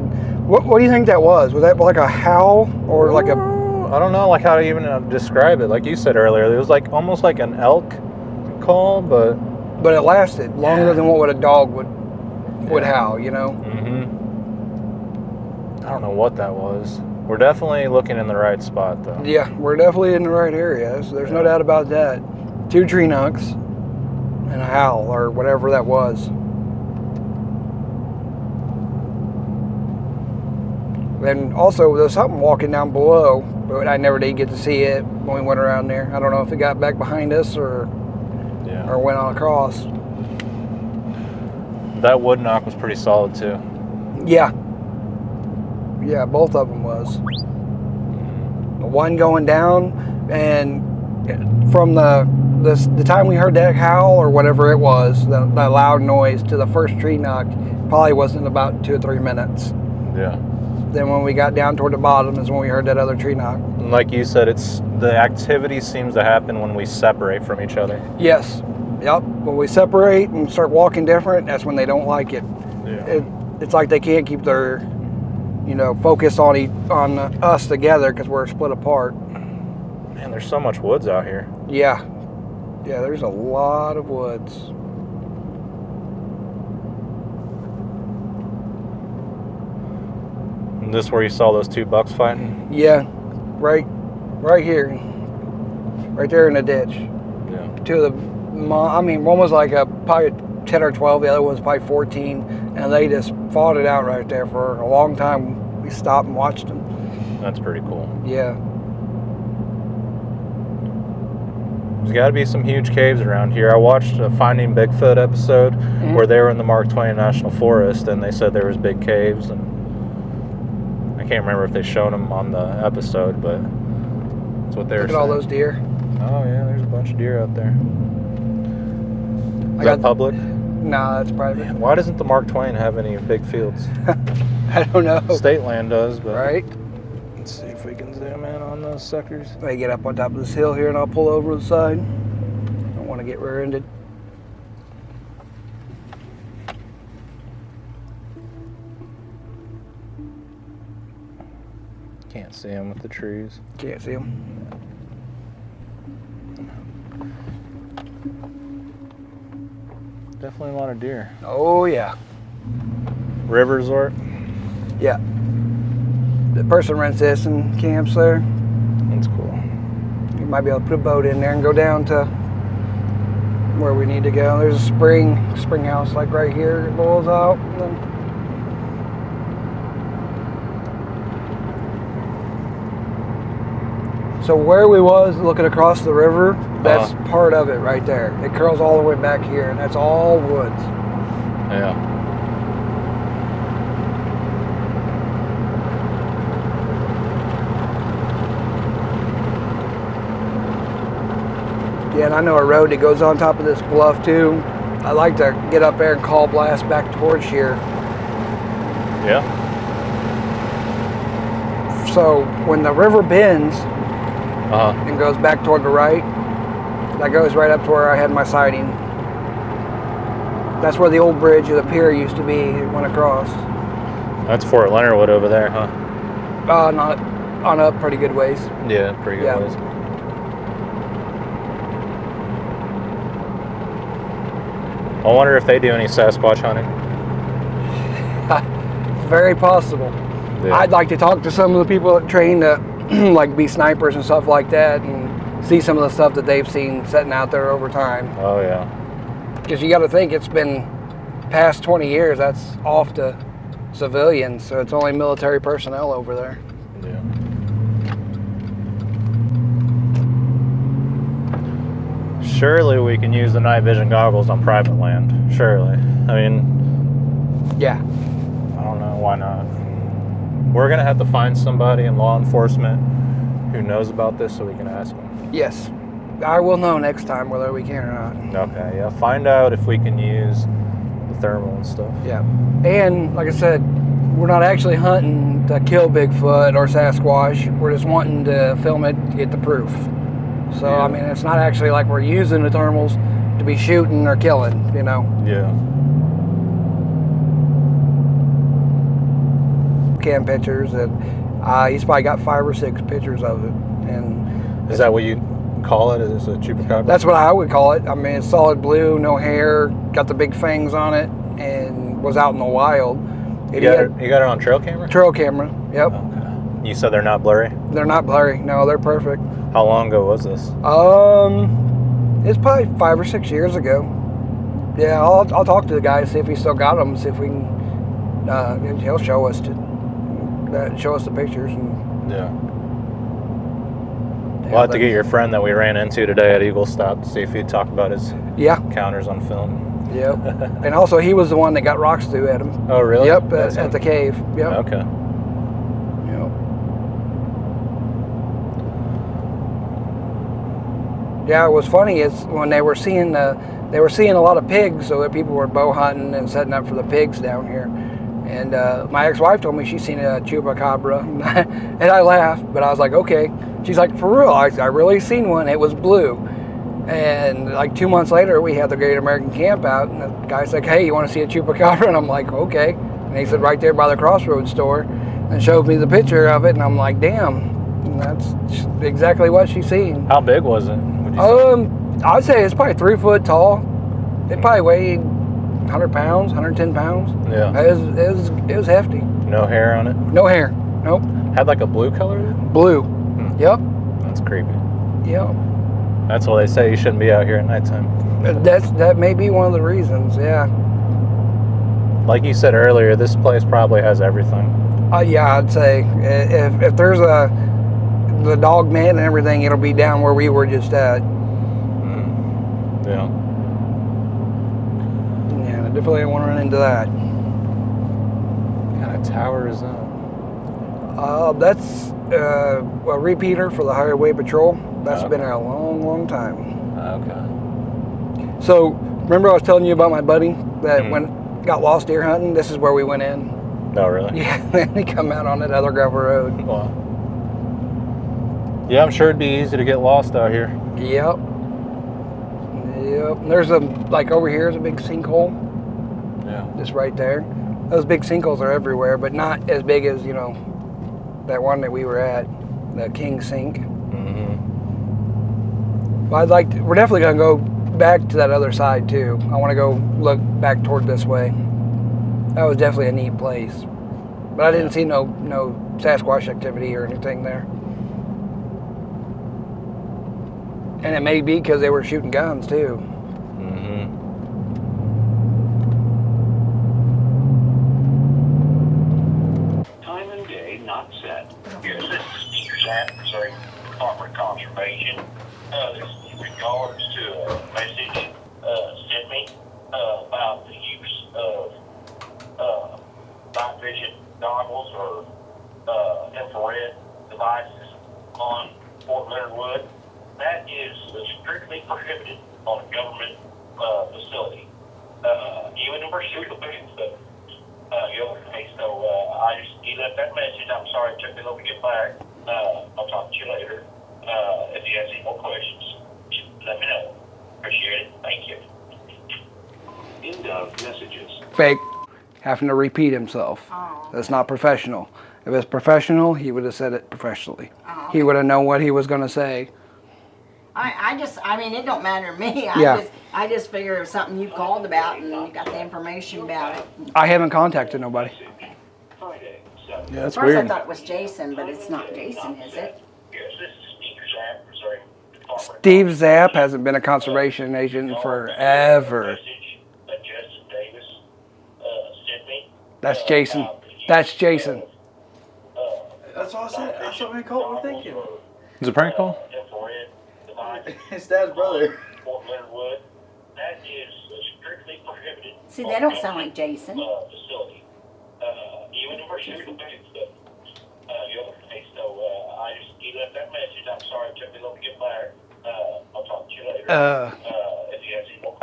What do you think that was? Was that like a howl or like a... I don't know, like how to even describe it. Like you said earlier, it was like almost like an elk call, but... But it lasted longer than what a dog would howl, Mm-hmm. I don't know what that was. We're definitely looking in the right spot, though. Yeah, we're definitely in the right area. There's no doubt about that. 2 tree knocks and a howl or whatever that was. And also, there's something walking down below, but I never did get to see it when we went around there. I don't know if it got back behind us or went on across. That wood knock was pretty solid, too. Yeah. Yeah, both of them was. One going down, and from the time we heard that howl or whatever it was, that loud noise to the first tree knock, probably wasn't about 2 or 3 minutes. Yeah. Then when we got down toward the bottom is when we heard that other tree knock. And like you said, the activity seems to happen when we separate from each other. Yes. Yep. When we separate and start walking different, that's when they don't like it. Yeah. It's like they can't keep their, focus on us together because we're split apart. Man, there's so much woods out here. Yeah. Yeah, there's a lot of woods. And this where you saw those 2 bucks fighting? Yeah, right here, right there in the ditch. Yeah. 2 of one was like probably 10 or 12, the other one was probably 14, and they just fought it out right there for a long time. We stopped and watched them. That's pretty cool. Yeah. There's got to be some huge caves around here. I watched a Finding Bigfoot episode where they were in the Mark Twain National Forest, and they said there was big caves, and I can't remember if they showed them on the episode, but that's what they were saying. Look at all those deer. Oh yeah, there's a bunch of deer out there. Is that public? Nah, that's private. Man, why doesn't the Mark Twain have any big fields? I don't know. State land does, but... Right? Let's see if we can zoom in on those suckers. I get up on top of this hill here and I'll pull over to the side. Don't want to get rear-ended. Can't see them with the trees. Can't see them. Definitely a lot of deer. Oh, yeah. River resort? Yeah. The person rents this and camps there. That's cool. You might be able to put a boat in there and go down to where we need to go. There's a spring house like right here. It boils out. And then so where we was looking across the river, that's part of it right there. It curls all the way back here, and that's all woods. Yeah. Yeah, and I know a road that goes on top of this bluff too. I like to get up there and call blast back towards here. Yeah. So when the river bends Uh-huh. and goes back toward the right, that goes right up to where I had my sighting. That's where the old bridge of the pier used to be. It went across. That's Fort Leonard Wood over there, huh? Not on up pretty good ways. Yeah, pretty good Yeah. ways. I wonder if they do any Sasquatch hunting. Very possible. Yeah. I'd like to talk to some of the people that train to like be snipers and stuff like that, and see some of the stuff that they've seen sitting out there over time. Oh yeah. Because you got to think it's been past 20 years. That's off to civilians, so it's only military personnel over there. Yeah. Surely we can use the night vision goggles on private land. Surely. I mean, Yeah. I don't know why not. We're gonna have to find somebody in law enforcement who knows about this so we can ask them. Yes. I will know next time whether we can or not. Okay, yeah. Find out if we can use the thermal and stuff. Yeah. And like I said, we're not actually hunting to kill Bigfoot or Sasquatch. We're just wanting to film it to get the proof. So, Yeah. I mean, it's not actually like we're using the thermals to be shooting or killing, you know. Yeah. Cam pictures, and he's probably got 5 or 6 pictures of it. And Is that what you call it? Is it a chupacabra? that's what I would call it. I mean, it's solid blue, no hair, got the big fangs on it, and was out in the wild. You got it on trail camera? Trail camera, yep. Okay. You said they're not blurry? They're not blurry. No, they're perfect. How long ago was this? It's probably 5 or 6 years ago. Yeah, I'll talk to the guy, see if he still got them, see if we can. He'll show us the pictures. And, Yeah. We'll have to get your friend that we ran into today at Eagle Stop to see if he'd talk about his encounters on film. Yep. And also, he was the one that got rocks threw at him. Oh, really? Yep, at the cave. Yep. Okay. Yep. Yeah, it was funny is when they were seeing a lot of pigs, so that people were bow hunting and setting up for the pigs down here. And my ex-wife told me she's seen a chupacabra, and I laughed, but I was like, okay. She's like, for real? I really seen one. It was blue. And like 2 months later, we had the Great American Camp out, and the guy's like, hey, you want to see a chupacabra? And I'm like, okay. And he said, right there by the Crossroads store, and showed me the picture of it, and I'm like, damn, that's exactly what she's seen. How big was it? Would you say? I'd say it's probably 3 foot tall. It probably weighed 100 pounds, 110 pounds. Yeah. It was hefty. No hair on it? No hair. Nope. Had like a blue color? Blue. Yep. That's creepy. Yep. That's why they say you shouldn't be out here at nighttime. That may be one of the reasons. Yeah. Like you said earlier, this place probably has everything. Yeah, I'd say if there's the dog man and everything, it'll be down where we were just at. Yeah. Yeah, I definitely don't want to run into that. What kind of tower is that? That's a repeater for the Highway Patrol. That's been there a long, long time. Okay. So, remember I was telling you about my buddy that got lost deer hunting? This is where we went in. Oh, really? Yeah, and he come out on that other gravel road. Wow. Yeah, I'm sure it'd be easy to get lost out here. Yep. Yep. There's like over here is a big sinkhole. Yeah. Just right there. Those big sinkholes are everywhere, but not as big as, that one that we were at, the King Sink. But we're definitely going to go back to that other side too. I want to go look back toward this way. That was definitely a neat place. But I didn't see no Sasquatch activity or anything there. And it may be because they were shooting guns too. Time and day not set. Yes, this is Peter Sanford, Department of Conservation. This is in regards to a message sent me about the use of night vision goggles or infrared devices on Fort Leonard Wood. That is strictly prohibited on a government facility, even in pursuit of Bigfoot. So he left that message. I'm sorry it took me a little to get back. I'll talk to you later. If you have any more questions, let me know. Appreciate it. Thank you. End of messages. Fake. Having to repeat himself. Oh. That's not professional. If it's professional, he would have said it professionally. Oh, okay. He would have known what he was going to say. I mean, it don't matter to me. Yeah. I just, I just figured it was something you called about and you got the information about it. I haven't contacted nobody. Friday, 7. Yeah, that's At first I weird. thought it was Jason, but it's not Jason, is it? Yes, this is Steve Zapp, sorry, Department. Steve Zapp hasn't been a conservation agent in forever. Message that Justin Davis sent me. That's Jason. That's Jason. That's all I said. That's what we called. We're thinking. Is it a prank call? Infrared devices His dad's brother. Fort Leonard Wood. That is strictly prohibited. See, they don't sound like Jason. Facility. Even in pursuit of Bigfoot. So you left that message. I'm sorry it took me a little to get back. I'll talk to you later. If you have any more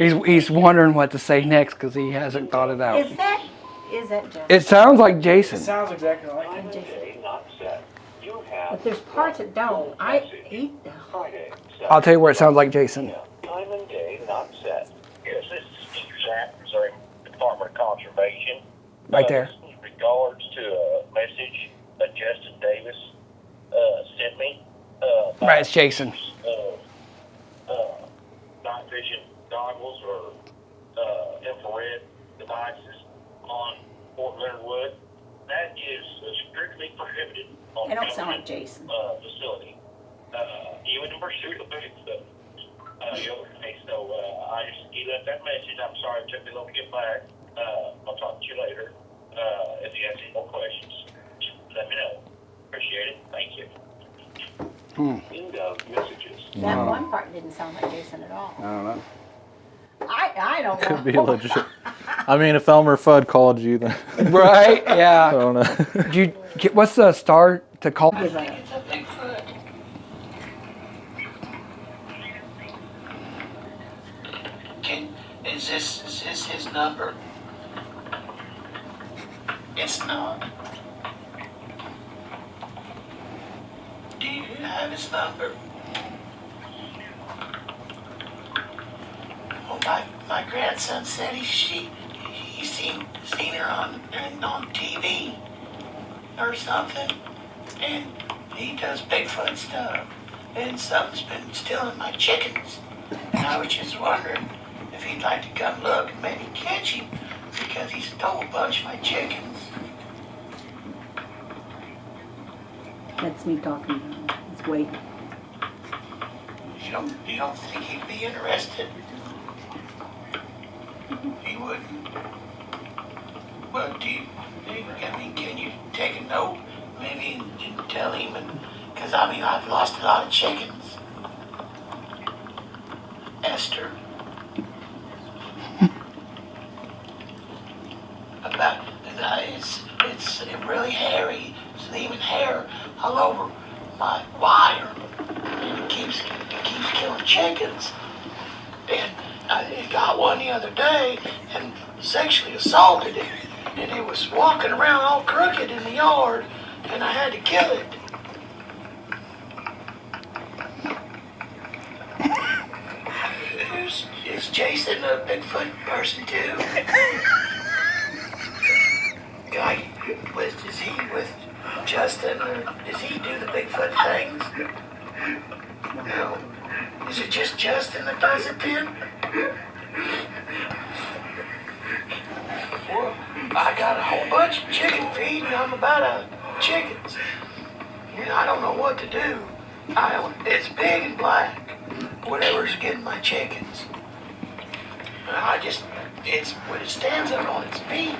questions. He's wondering what to say next because he hasn't thought it out. Is that Jason? It sounds like It Jason. sounds exactly like him. Day not set. You have But there's parts that don't. Friday. I'll tell you where it sounds like Jason. Time and day not set. Yes, this is Steve Zapp, sorry, Department of Conservation. Right there. In regards to a message that Justin Davis sent me. Right, it's Jason. Night vision goggles or infrared devices on Fort Leonard Wood. That is strictly prohibited on They don't sound like government, Jason. facility. Even in pursuit of Bigfoot. So you left that message. I'm sorry it took me a little to get back. I'll talk to you later. If you have any more questions, let me know. Appreciate it. Thank you. End of messages. That one part didn't sound like Jason at all. I don't know. I don't know. Could be legit. I mean, if Elmer Fudd called you, then Right? I Yeah. don't know. What's the star to call? Give up. It's a Bigfoot. Is this his number? It's not. Do you have his number? Well, my grandson said he seen her on TV or something, and he does Bigfoot stuff, and something's been stealing my chickens, and I was just wondering if he'd like to come look and maybe catch him, because he stole a bunch of my chickens. That's me talking. It's waiting. You don't think he'd be interested? He wouldn't. Well, can you take a note, maybe, and tell him, because I've lost a lot of chickens. Esther. It's really hairy. It's leaving hair all over my wire, and it keeps killing chickens. And I got one the other day and sexually assaulted it, and it was walking around all crooked in the yard, and I had to kill it. Is Jason a Bigfoot person too? Is he with Justin, or does he do the Bigfoot things? No. Is it just Justin that does it then? Well, I got a whole bunch of chicken feed, and I'm about out of chickens. And I don't know what to do. It's big and black, whatever's getting my chickens. It's when it stands up on its feet,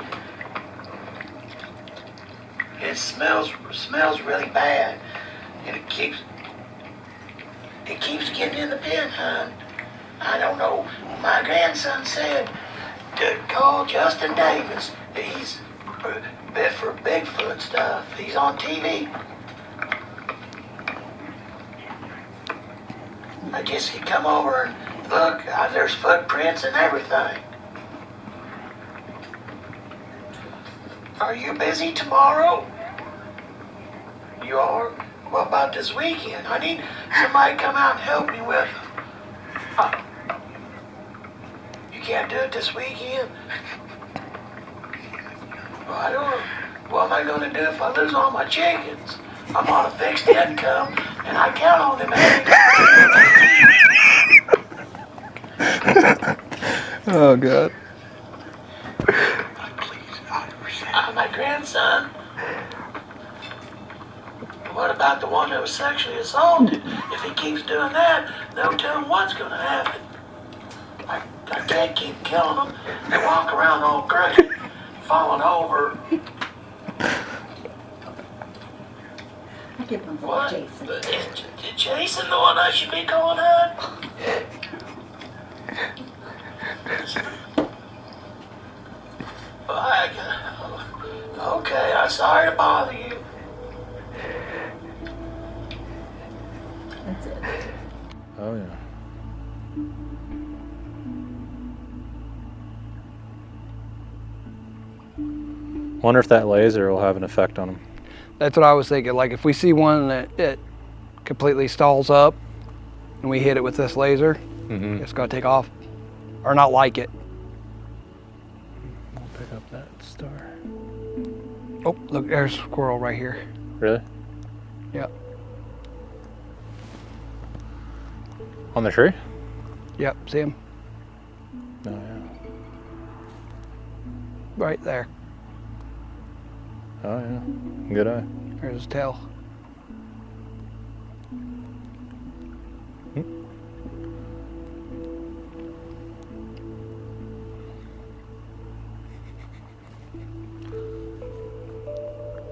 it smells really bad, and it keeps getting in the pen, hon. I don't know. My grandson said to call Justin Davis. He's for Bigfoot stuff. He's on TV. I guess he'd come over and look. There's footprints and everything. Are you busy tomorrow? You are? What about this weekend? I need somebody to come out and help me with them. You can't do it this weekend? Well, I don't know. What am I going to do if I lose all my chickens? I'm on a fixed income, and I count on them every Oh, God. My grandson. What about the one that was sexually assaulted? If he keeps doing that, no telling what's gonna happen. I can't keep killing them. They walk around all crooked, falling over. I keep on What? saying Jason. Is Jason the one I should be calling out? Okay, I'm sorry to bother you. That's it. Oh yeah. Wonder if that laser will have an effect on them. That's what I was thinking. Like if we see one that completely stalls up and we hit it with this laser, it's gonna take off or not like it. I'll pick up that star. Oh, look, there's a squirrel right here. Really? Yep. On the tree? Yep, see him? Oh yeah. Right there. Oh yeah. Good eye. There's his tail.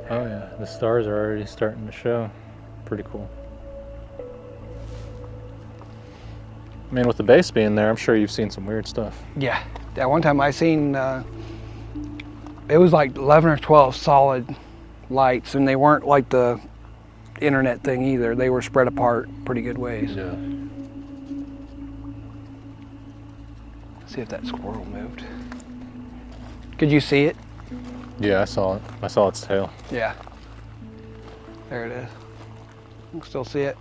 Oh yeah. The stars are already starting to show. Pretty cool. I mean, with the base being there, I'm sure you've seen some weird stuff. Yeah. That one time I seen, it was like 11 or 12 solid lights, and they weren't like the internet thing either. They were spread apart pretty good ways. Yeah. See if that squirrel moved. Could you see it? Yeah, I saw it. I saw its tail. Yeah. There it is. You can still see it.